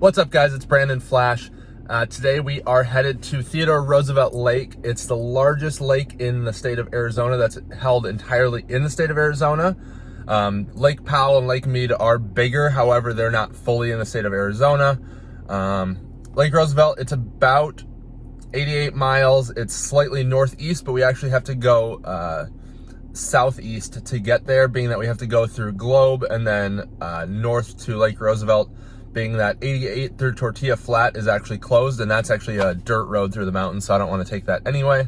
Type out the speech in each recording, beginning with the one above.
What's up, guys? It's Brandon Flash. Today we are headed to Theodore Roosevelt Lake. It's the largest lake in the state of Arizona that's held entirely in the state of Arizona. Lake Powell and Lake Mead are bigger, however, they're not fully in the state of Arizona. Lake Roosevelt, it's about 88 miles. It's slightly northeast, but we actually have to go southeast to get there, being that we have to go through Globe and then north to Lake Roosevelt, being that 88 through Tortilla Flat is actually closed, and that's actually a dirt road through the mountains, so I don't want to take that anyway.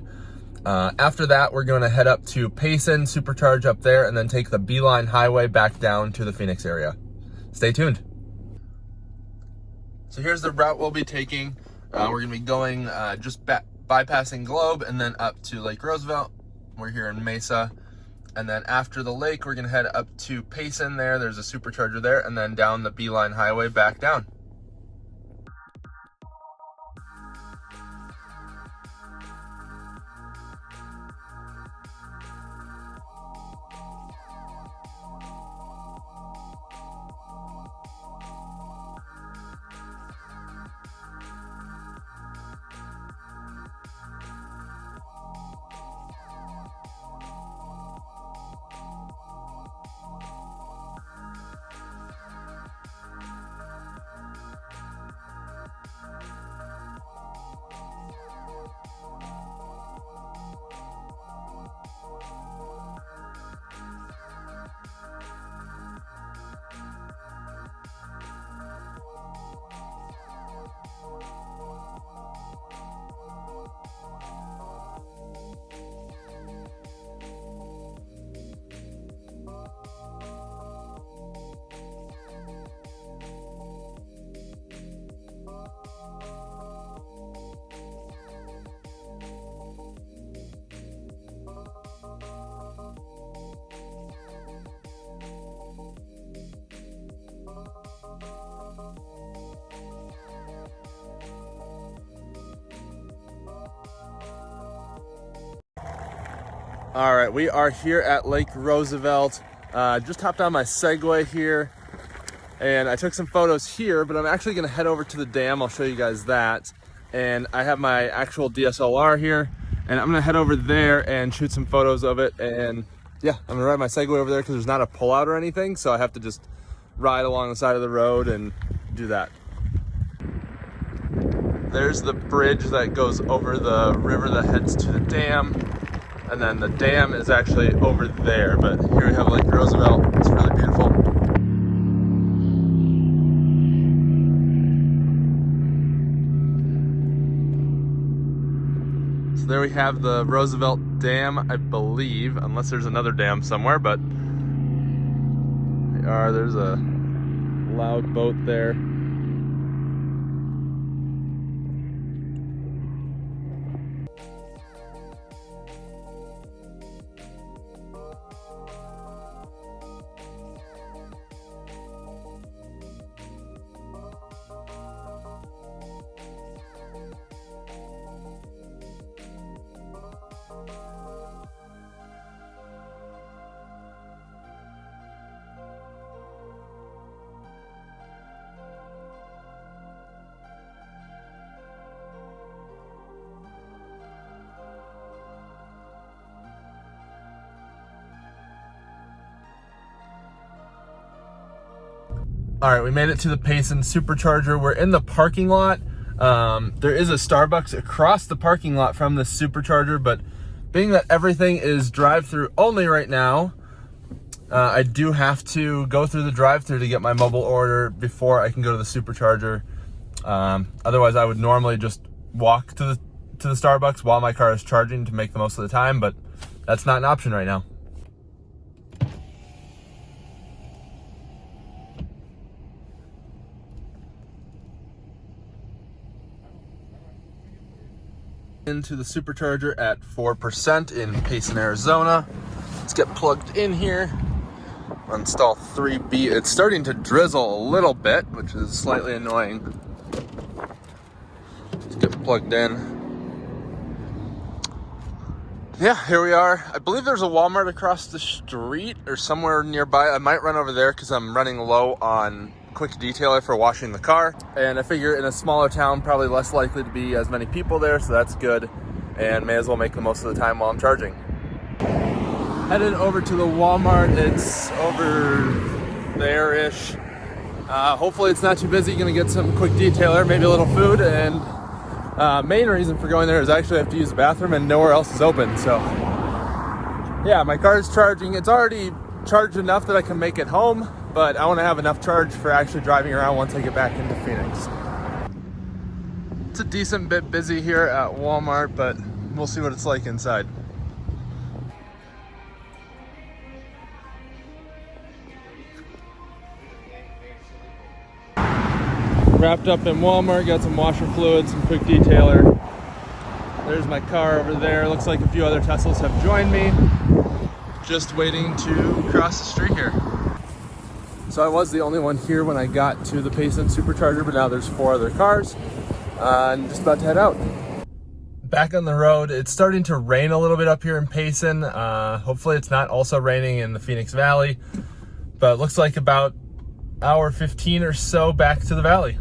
After that, we're going to head up to Payson, supercharge up there, and then take the Beeline Highway back down to the Phoenix area. Stay tuned. So here's the route we'll be taking. We're going to be going just bypassing Globe and then up to Lake Roosevelt. We're here in Mesa. And then after the lake, we're gonna head up to Payson there. There's a supercharger there, and then down the Beeline Highway back down. All right, we are here at Lake Roosevelt. Just hopped on my Segway here, and I took some photos here, but I'm actually gonna head over to the dam. I'll show you guys that. And I have my actual DSLR here, and I'm gonna head over there and shoot some photos of it. And yeah, I'm gonna ride my Segway over there because there's not a pullout or anything, so I have to just ride along the side of the road and do that. There's the bridge that goes over the river that heads to the dam. And then the dam is actually over there, but here we have Lake Roosevelt. It's really beautiful. So there we have the Roosevelt Dam, I believe, unless there's another dam somewhere, but there's a loud boat there. All right, we made it to the Payson Supercharger. We're in the parking lot. There is a Starbucks across the parking lot from the Supercharger, but being that everything is drive-through only right now, I do have to go through the drive-through to get my mobile order before I can go to the Supercharger. Otherwise, I would normally just walk to the Starbucks while my car is charging to make the most of the time, but that's not an option right now. Into the supercharger at 4% in Payson, Arizona. Let's get plugged in here. Install 3B. It's starting to drizzle a little bit, which is slightly annoying. Let's get plugged in. Yeah, here we are. I believe there's a Walmart across the street or somewhere nearby. I might run over there because I'm running low on quick detailer for washing the car. And I figure in a smaller town, probably less likely to be as many people there, so that's good. And may as well make the most of the time while I'm charging. Headed over to the Walmart. It's over there-ish. Hopefully it's not too busy. Gonna get some quick detailer, maybe a little food, and main reason for going there is actually I have to use the bathroom and nowhere else is open. So yeah, my car is charging. It's already charged enough that I can make it home, but I want to have enough charge for actually driving around once I get back into Phoenix. It's a decent bit busy here at Walmart, but we'll see what it's like inside. Wrapped up in Walmart, got some washer fluid, some quick detailer. There's my car over there. Looks like a few other Teslas have joined me. Just waiting to cross the street here. So I was the only one here when I got to the Payson Supercharger, but now there's 4 other cars. I'm just about to head out. Back on the road, it's starting to rain a little bit up here in Payson. Hopefully it's not also raining in the Phoenix Valley, but it looks like about hour 15 or so back to the valley.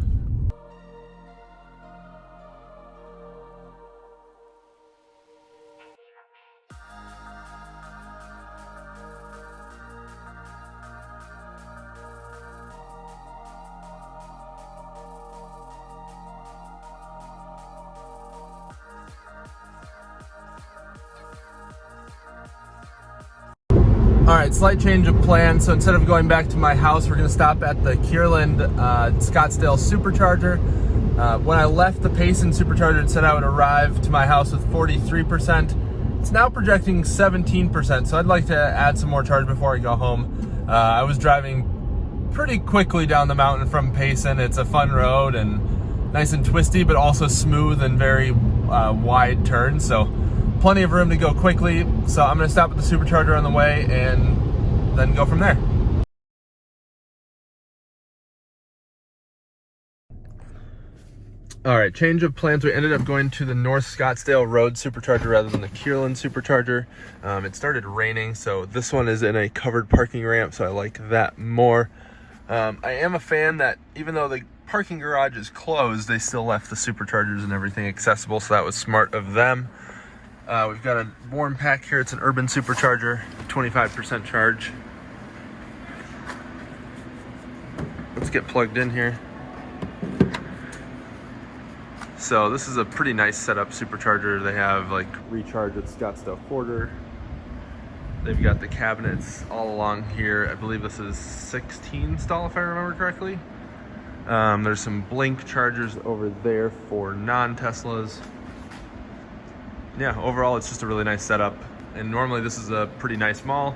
All right, slight change of plan. So instead of going back to my house, we're gonna stop at the Kierland Scottsdale Supercharger. When I left the Payson Supercharger, it said I would arrive to my house with 43%. It's now projecting 17%, so I'd like to add some more charge before I go home. I was driving pretty quickly down the mountain from Payson. It's a fun road and nice and twisty, but also smooth and very wide turns. So plenty of room to go quickly. So I'm gonna stop at the Supercharger on the way and then go from there. All right, change of plans. We ended up going to the North Scottsdale Road Supercharger rather than the Kierland Supercharger. It started raining, so this one is in a covered parking ramp, so I like that more. I am a fan that even though the parking garage is closed, they still left the Superchargers and everything accessible, so that was smart of them. We've got a warm pack here. It's an urban supercharger, 25% charge. Let's get plugged in here. So this is a pretty nice setup supercharger. They have like recharge at Scottsdale Quarter. They've got the cabinets all along here. I believe this is 16 stall if I remember correctly. There's some Blink chargers over there for non-Teslas. Yeah, overall it's just a really nice setup, and normally this is a pretty nice mall,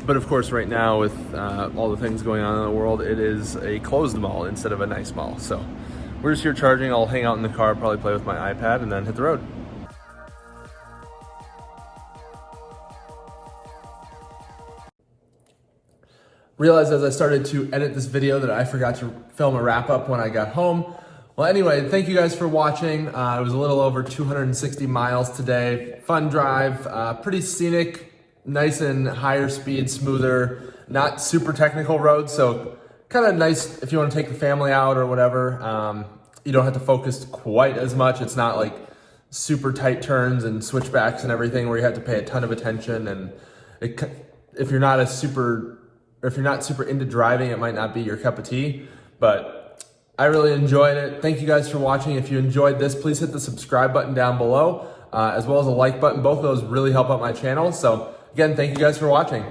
but of course right now with all the things going on in the world, it is a closed mall instead of a nice mall. So we're just here charging. I'll hang out in the car, probably play with my iPad, and then hit the road. Realized as I started to edit this video that I forgot to film a wrap up when I got home. Well, anyway, thank you guys for watching. It was a little over 260 miles today. Fun drive, pretty scenic, nice and higher speed, smoother, not super technical roads. So kind of nice if you want to take the family out or whatever. You don't have to focus quite as much. It's not like super tight turns and switchbacks and everything where you have to pay a ton of attention. And if you're not super into driving, it might not be your cup of tea, but I really enjoyed it. Thank you guys for watching. If you enjoyed this, please hit the subscribe button down below, as well as a like button. Both of those really help out my channel. So again, thank you guys for watching.